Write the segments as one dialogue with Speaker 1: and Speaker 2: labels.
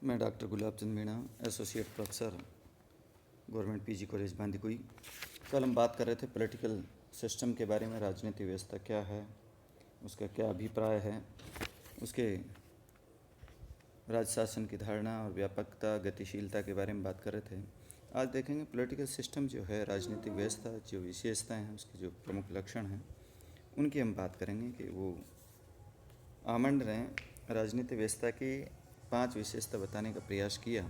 Speaker 1: मैं doctor Gulab Chand Meena, associate professor, government PG college Bandikui. कल हम बात कर रहे थे पॉलिटिकल सिस्टम के बारे में। राजनीतिक व्यवस्था क्या है, उसका क्या अभिप्राय है, उसके राज शासन की धारणा और व्यापकता, गतिशीलता के बारे में बात कर रहे थे। आज देखेंगे पॉलिटिकल सिस्टम जो है, राजनीतिक व्यवस्था, जो विशेषताएं हैं, उसके जो प्रमुख लक्षण हैं, उनकी हम बात करेंगे कि वो आमंड ने राजनीतिक व्यवस्था की 5 विशेषता बताने का प्रयास किया।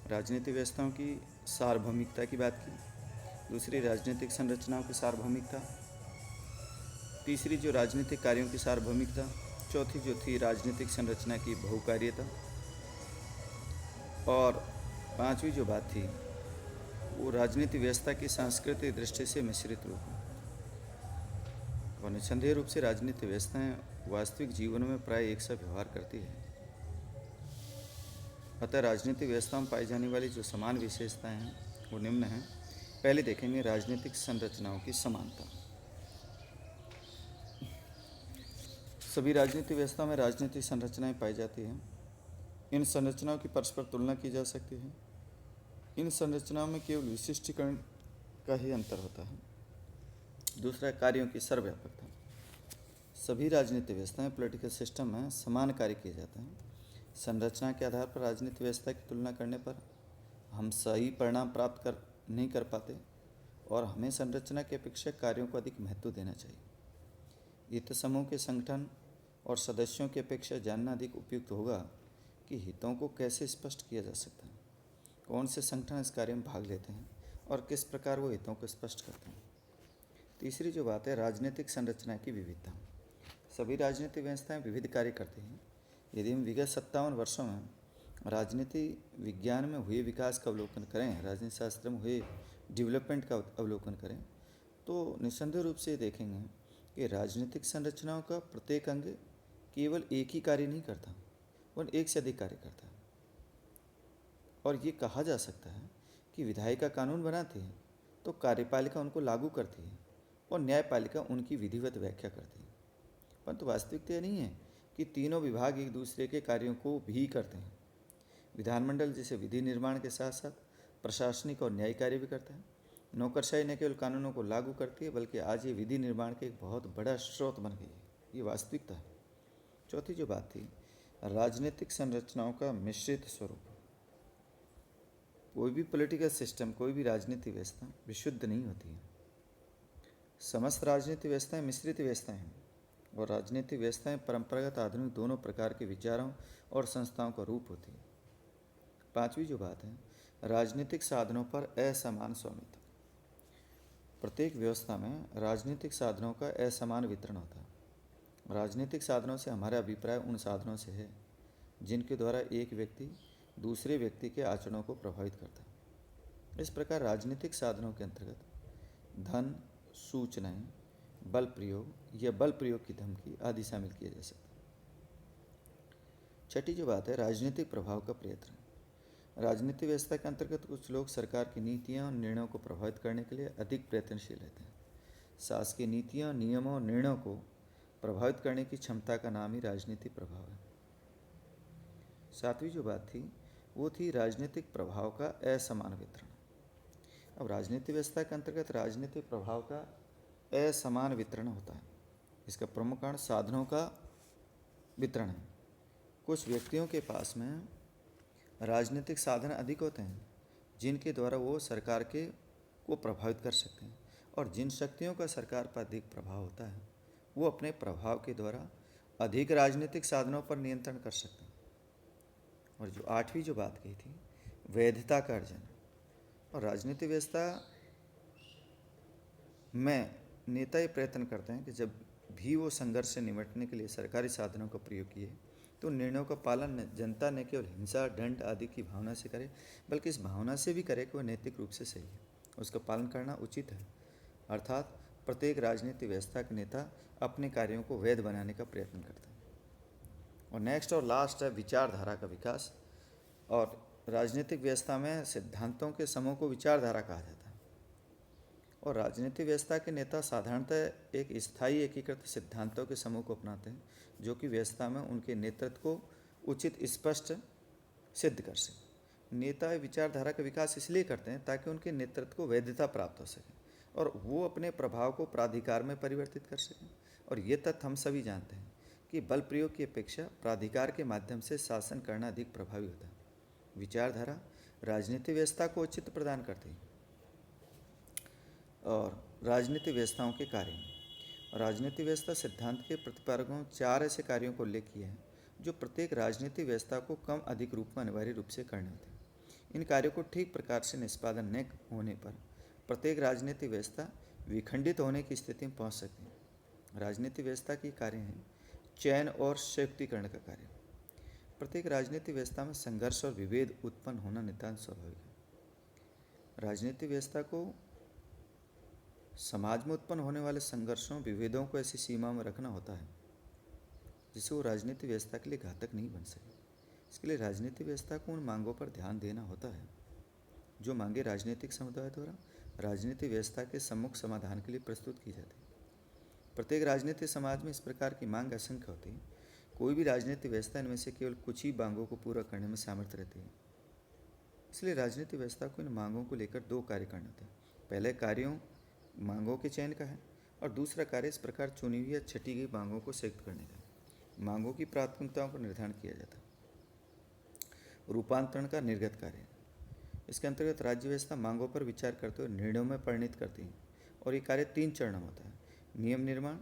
Speaker 1: राजनीतिक व्यवस्थाओं की सार्वभौमिकता की बात की, दूसरी राजनीतिक संरचनाओं की सार्वभौमिकता, तीसरी जो राजनीतिक कार्यों की सार्वभौमिकता, चौथी जो थी राजनीतिक संरचना की बहुकार्यता, और पांचवी जो बात थी वो राजनीतिक व्यवस्था की सांस्कृतिक दृष्टि से मिश्रित रूप। और निस्संदेह रूप से राजनीतिक व्यवस्थाएं वास्तविक जीवन में प्राय एक सा व्यवहार करती है। अतः राजनीतिक व्यवस्था में पाई जाने वाली जो समान विशेषताएं हैं वो निम्न हैं। पहले देखेंगे राजनीतिक संरचनाओं की समानता। सभी राजनीतिक व्यवस्थाओं में राजनीतिक संरचनाएं पाई जाती हैं। इन संरचनाओं की परस्पर तुलना की जा सकती है। इन संरचनाओं में केवल विशिष्टीकरण का ही अंतर होता है। दूसरा, कार्यों की सर्वव्यापकता। सभी राजनीतिक व्यवस्थाएं, पॉलिटिकल सिस्टम में समान कार्य किए जाते हैं। संरचना के आधार पर राजनीतिक व्यवस्था की तुलना करने पर हम सही परिणाम प्राप्त नहीं कर पाते और हमें संरचना की अपेक्षा कार्यों को अधिक महत्व देना चाहिए। हित समूह के संगठन और सदस्यों की अपेक्षा जानना अधिक उपयुक्त होगा कि हितों को कैसे स्पष्ट किया जा सकता है, कौन से संगठन इस कार्य में भाग लेते हैं और किस प्रकार वो हितों को स्पष्ट करते हैं। तीसरी जो बात है, राजनीतिक संरचना की विविधता। सभी राजनीतिक व्यवस्थाएं विविध कार्य करती हैं। यदि हम विगत 57 वर्षों में राजनीति विज्ञान में हुए विकास का अवलोकन करें, राजनीति शास्त्र में हुए डेवलपमेंट का अवलोकन करें, तो निस्संदेह रूप से देखेंगे कि राजनीतिक संरचनाओं का प्रत्येक अंग केवल एक ही कार्य नहीं करता, वह एक से अधिक कार्य करता है। और ये कहा जा सकता है कि विधायिका कानून बनाती है तो कार्यपालिका उनको लागू करती है और न्यायपालिका उनकी विधिवत व्याख्या करती है। परंतु वास्तविकता यह नहीं है कि तीनों विभाग एक दूसरे के कार्यों को भी करते हैं। विधानमंडल जैसे विधि निर्माण के साथ साथ प्रशासनिक और न्यायिक कार्य भी करता है। नौकरशाही न केवल कानूनों को लागू करती है बल्कि आज ये विधि निर्माण के एक बहुत बड़ा स्रोत बन गई है। ये वास्तविकता है। चौथी जो बात थी, राजनीतिक संरचनाओं का मिश्रित स्वरूप। कोई भी पॉलिटिकल सिस्टम, कोई भी राजनीतिक व्यवस्था विशुद्ध नहीं होती है। समस्त राजनीतिक व्यवस्थाएं मिश्रित व्यवस्थाएं हैं और राजनीतिक व्यवस्थाएं परंपरागत आधुनिक दोनों प्रकार के विचारों और संस्थाओं का रूप होती है। पांचवी जो बात है, राजनीतिक साधनों पर असमान स्वामित्व। प्रत्येक व्यवस्था में राजनीतिक साधनों का असमान वितरण होता है। राजनीतिक साधनों से हमारा अभिप्राय उन साधनों से है जिनके द्वारा एक व्यक्ति दूसरे व्यक्ति के आचरणों को प्रभावित करता है। इस प्रकार राजनीतिक साधनों के अंतर्गत धन, सूचनाएं, बल प्रयोग या बल प्रयोग की धमकी आदि शामिल किए जा सकते हैं। छठी जो बात है, राजनीतिक प्रभाव का प्रयत्न। राजनीतिक व्यवस्था के अंतर्गत कुछ लोग सरकार की नीतियां और निर्णयों को प्रभावित करने के लिए अधिक प्रयत्नशील रहते हैं। शासकीय नीतियां, नियमों और निर्णयों को प्रभावित करने की क्षमता का नाम ही राजनीतिक प्रभाव है। सातवीं जो बात थी वो थी राजनीतिक प्रभाव का असमान वितरण। अब राजनीतिक व्यवस्था के अंतर्गत राजनीतिक प्रभाव का असमान वितरण होता है। इसका प्रमुख कारण साधनों का वितरण है। कुछ व्यक्तियों के पास में राजनीतिक साधन अधिक होते हैं जिनके द्वारा वो सरकार को प्रभावित कर सकते हैं, और जिन शक्तियों का सरकार पर अधिक प्रभाव होता है वो अपने प्रभाव के द्वारा अधिक राजनीतिक साधनों पर नियंत्रण कर सकते हैं। और जो आठवीं जो बात कही थी, वैधता का अर्जन। और राजनीतिक व्यवस्था में नेता ये प्रयत्न करते हैं कि जब भी वो संघर्ष से निपटने के लिए सरकारी साधनों का प्रयोग किए तो निर्णयों का पालन जनता न केवल हिंसा, दंड आदि की भावना से करे बल्कि इस भावना से भी करे कि वह नैतिक रूप से सही है, उसका पालन करना उचित है। अर्थात प्रत्येक राजनीतिक व्यवस्था के नेता अपने कार्यों को वैध बनाने का प्रयत्न करते हैं। और नेक्स्ट और लास्ट है विचारधारा का विकास। और राजनीतिक व्यवस्था में सिद्धांतों के समूह को विचारधारा कहा जाता है। और राजनीतिक व्यवस्था के नेता साधारणतः एक स्थायी एकीकृत सिद्धांतों के समूह को अपनाते हैं जो कि व्यवस्था में उनके नेतृत्व को उचित, स्पष्ट सिद्ध कर सकें। नेता विचारधारा का विकास इसलिए करते हैं ताकि उनके नेतृत्व को वैधता प्राप्त हो सके और वो अपने प्रभाव को प्राधिकार में परिवर्तित कर सकें। और ये तथ्य हम सभी जानते हैं कि बल प्रयोग की अपेक्षा प्राधिकार के माध्यम से शासन करना अधिक प्रभावी होता है। विचारधारा राजनीतिक व्यवस्था को औचित्य प्रदान करती है। और राजनीतिक व्यवस्थाओं के कार्य, राजनीतिक व्यवस्था सिद्धांत के प्रतिपादकों 4 ऐसे कार्यों को उल्लेख किए हैं जो प्रत्येक राजनीतिक व्यवस्था को कम अधिक रूप में अनिवार्य रूप से करने होते हैं। इन कार्यों को ठीक प्रकार से निष्पादन न होने पर प्रत्येक राजनीतिक व्यवस्था विखंडित होने की स्थिति में पहुंच सकती है। राजनीतिक व्यवस्था के कार्य हैं चयन और संयुक्तिकरण का कार्य। प्रत्येक राजनीतिक व्यवस्था में संघर्ष और विभेद उत्पन्न होना नितांत स्वाभाविक है। राजनीतिक व्यवस्था को समाज में उत्पन्न होने वाले संघर्षों विभेदों को ऐसी सीमा में रखना होता है जिससे वो राजनीतिक व्यवस्था के लिए घातक नहीं बन सके। इसके लिए राजनीतिक व्यवस्था को उन मांगों पर ध्यान देना होता है जो मांगे राजनीतिक समुदाय द्वारा राजनीतिक व्यवस्था के सम्मुख समाधान के लिए प्रस्तुत की जाती है। प्रत्येक राजनीतिक समाज में इस प्रकार की मांग असंख्य होती है। कोई भी राजनीतिक व्यवस्था इनमें से केवल कुछ ही मांगों को पूरा करने में सामर्थ्य रहती है। इसलिए राजनीतिक व्यवस्था को इन मांगों को लेकर 2 कार्य करने होते हैं। पहले कार्यों मांगों के चयन का है और दूसरा कार्य इस प्रकार चुनी हुई या छटी गई मांगों को संयुक्त करने का है। मांगों की प्राथमिकताओं का निर्धारण किया जाता है। रूपांतरण का निर्गत कार्य, इसके अंतर्गत राज्य व्यवस्था मांगों पर विचार करते हुए निर्णयों में परिणित करती है और ये कार्य 3 चरणों में होता है: नियम निर्माण,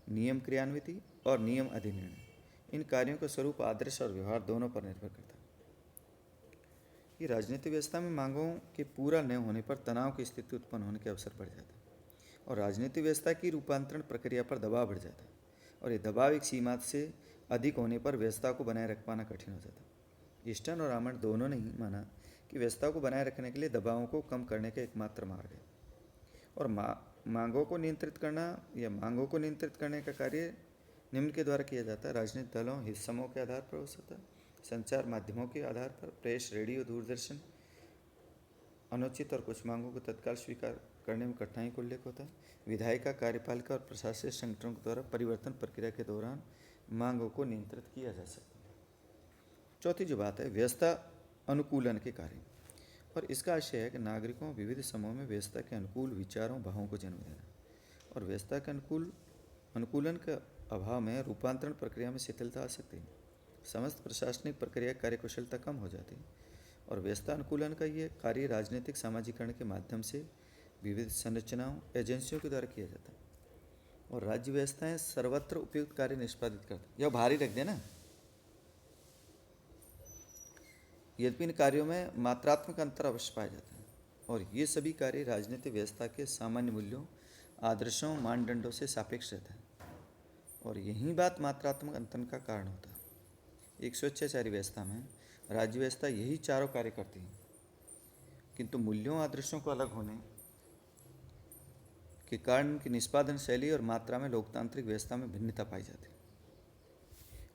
Speaker 1: नियम क्रियान्विति और नियम अधिनिर्णय। इन कार्यों का स्वरूप आदर्श और व्यवहार दोनों पर निर्भर करता है। ये राजनीतिक व्यवस्था में मांगों के पूरा न होने पर तनाव की स्थिति उत्पन्न होने के अवसर बढ़ जाता है और राजनीतिक व्यवस्था की रूपांतरण प्रक्रिया पर दबाव बढ़ जाता है और ये दबाव एक सीमा से अधिक होने पर व्यवस्था को बनाए रख पाना कठिन हो जाता है। ईस्टर्न और आमंड दोनों ने ही माना कि व्यवस्था को बनाए रखने के लिए दबावों को कम करने का एकमात्र मार्ग है और मांगों को नियंत्रित करने का कार्य निम्न के द्वारा किया जाता है: राजनीतिक दलों, हित समूहों के आधार पर हो सकता है, संचार माध्यमों के आधार पर, प्रेस, रेडियो, दूरदर्शन। अनुचित और कुछ मांगों को तत्काल स्वीकार करने में कठिनाई का उल्लेख होता है। विधायिका, कार्यपालिका और प्रशासनिक संगठनों के द्वारा परिवर्तन प्रक्रिया के दौरान मांगों को नियंत्रित किया जा सकता है। चौथी जो बात है, व्यवस्था अनुकूलन के कार्य, और इसका आशय है कि नागरिकों विविध समूहों में व्यवस्था के अनुकूल विचारों भावों को जन्म देना और व्यवस्था के अनुकूलन के अभाव में रूपांतरण प्रक्रिया में शिथिलता आ सकती है। समस्त प्रशासनिक प्रक्रिया कार्यकुशलता कम हो जाती है और व्यवस्था अनुकूलन का ये कार्य राजनीतिक सामाजिकरण के माध्यम से विविध संरचनाओं, एजेंसियों के द्वारा किया जाता है और राज्य व्यवस्थाएं सर्वत्र उपयुक्त कार्य निष्पादित करती है। यह भारी रख देना। यद्यपि इन कार्यों में मात्रात्मक अंतर अवश्य पाया जाता है और ये सभी कार्य राजनीतिक व्यवस्था के सामान्य मूल्यों, आदर्शों, मानदंडों से सापेक्ष रहता है और यही बात मात्रात्मक अंतर का कारण होता है। एक स्वेच्छाचारी व्यवस्था में राज्य व्यवस्था यही चारों कार्य करती है, किंतु मूल्यों, आदर्शों को अलग होने के कारण की निष्पादन शैली और मात्रा में लोकतांत्रिक व्यवस्था में भिन्नता पाई जाती है।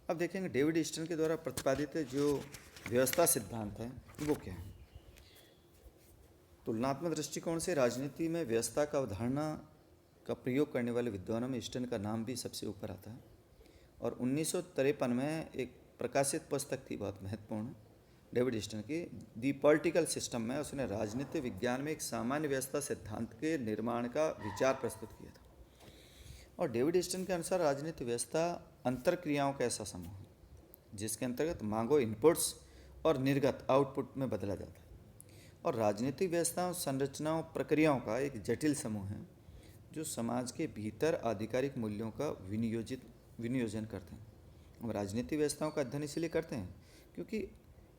Speaker 1: अब देखेंगे डेविड ईस्टन के द्वारा प्रतिपादित जो व्यवस्था सिद्धांत है वो क्या है। तुलनात्मक दृष्टिकोण से राजनीति में व्यवस्था का अवधारणा का प्रयोग करने वाले विद्वानों में ईस्टन का नाम भी सबसे ऊपर आता है और 1953 में एक प्रकाशित पुस्तक थी बहुत महत्वपूर्ण डेविड ईस्टन की, दी पॉलिटिकल सिस्टम में उसने राजनीतिक विज्ञान में एक सामान्य व्यवस्था सिद्धांत के निर्माण का विचार प्रस्तुत किया था। और डेविड ईस्टन के अनुसार राजनीतिक व्यवस्था अंतरक्रियाओं का ऐसा समूह है जिसके अंतर्गत मांगों इनपुट्स और निर्गत आउटपुट में बदला जाता है और राजनीतिक व्यवस्थाओं, संरचनाओं, प्रक्रियाओं का एक जटिल समूह है जो समाज के भीतर आधिकारिक मूल्यों का विनियोजन करते हैं। हम राजनीतिक व्यवस्थाओं का अध्ययन इसलिए करते हैं क्योंकि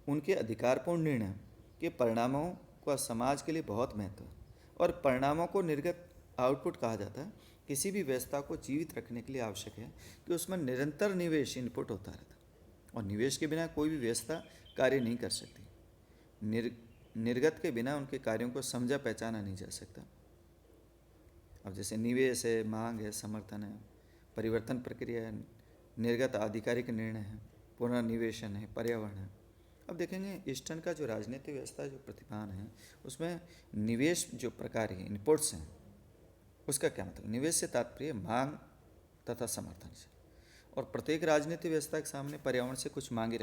Speaker 1: उनके अधिकारपूर्ण निर्णय के परिणामों का समाज के लिए बहुत महत्व है और परिणामों को निर्गत आउटपुट कहा जाता है। किसी भी व्यवस्था को जीवित रखने के लिए आवश्यक है कि उसमें निरंतर निवेश इनपुट होता रहता है और निवेश के बिना कोई भी व्यवस्था कार्य नहीं कर सकती। निर्गत के बिना उनके कार्यों को समझा पहचाना नहीं जा सकता। अब जैसे निवेश है, मांग है, समर्थन है, परिवर्तन प्रक्रिया है, निर्गत आधिकारिक निर्णय है, पुनर्निवेशन है, पर्यावरण है। अब देखेंगे ईस्टन का जो राजनीतिक व्यवस्था जो प्रतिपादन है उसमें निवेश जो प्रकार है, इनपुट्स हैं, उसका क्या मतलब। निवेश से तात्पर्य मांग तथा समर्थन से और प्रत्येक राजनीतिक व्यवस्था के सामने पर्यावरण से कुछ मांगे